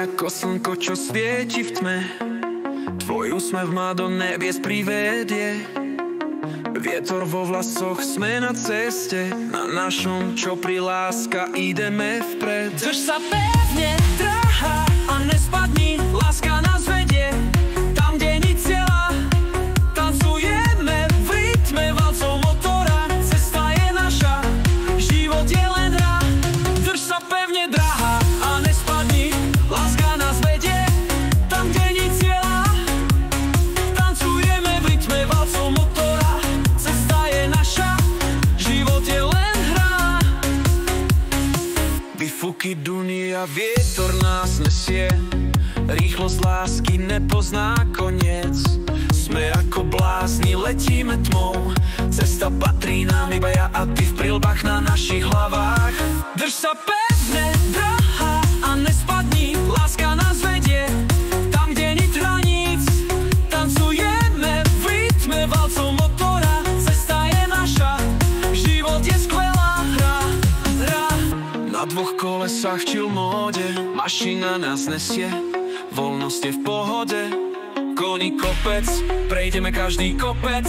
ako slnko, čo svieti v tme. Tvoj úsmev ma do nebies privedie. Vietor vo vlasoch, sme na ceste, na našom čopri láska, ideme vpred. Drž sa pevne, drahá, a nespadni, láska nás vedie tam, kde nic cieľa. Tancujeme v rytme valcov motora, cesta je naša, život je len hra. Drž sa pevne, drahá, a nespadni, láska nás vedie tam, kde nic cieľa. Tancujeme v rytme valcov motora, cesta je naša, život je len hra. Vyfúky duní a vietor nás nesie, rýchlosť lásky nepozná koniec. Sme ako blázni, letíme tmou, cesta patrí nám, iba ja a ty v prilbách na našich hlavách. Drž sa pevne, drahá, a nespadni, láska nás vedie tam, kde nic hraníc. Tancujeme v rytme valcov motora, cesta je naša, život je skvelá hra. Na dvoch kolesách v chill móde, mašina nás nesie, voľnosť je v pohode. Koní kopec, prejdeme každý kopec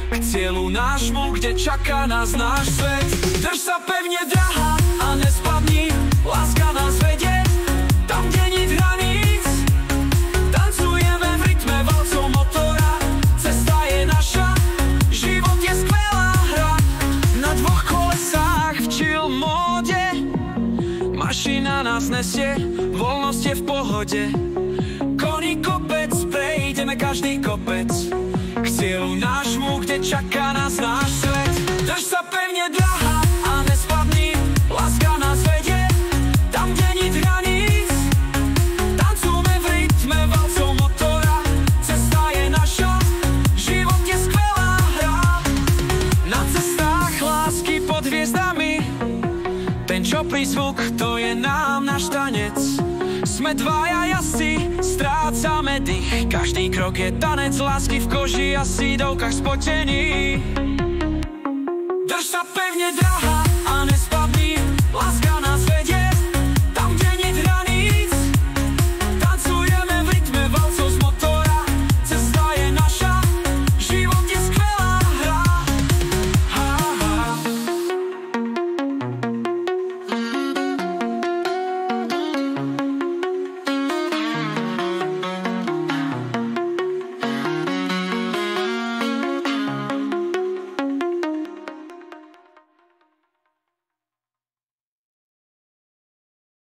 k cieľu nášmu, kde čaká nás náš svet. Drž sa pevne, drahá, a nespadni, láska nás vedie tam, kde nic hraníc. Tancujeme v rytme valcov motora, cesta je naša, život je skvelá hra. Na dvoch kolesách v chill móde, mašina nás nesie, voľnosť je v pohode. Koní kopec, prejdeme každý kopec k cieľu nášmu, kde čaká nás náš svet. Drž sa pevne, drahá, a nespadni, láska nás vedie tam, kde nic hraníc. Tancujeme v rytme valcov motora, cesta je naša, život je skvelá hra. Na cestách lásky pod hviezdami, ten čo prízvuk, to je nám náš tanec. Sme dvaja jazdci, strácame dých, každý krok je tanec lásky v koži a sídovkách spotení. Drž sa pevne, drahá,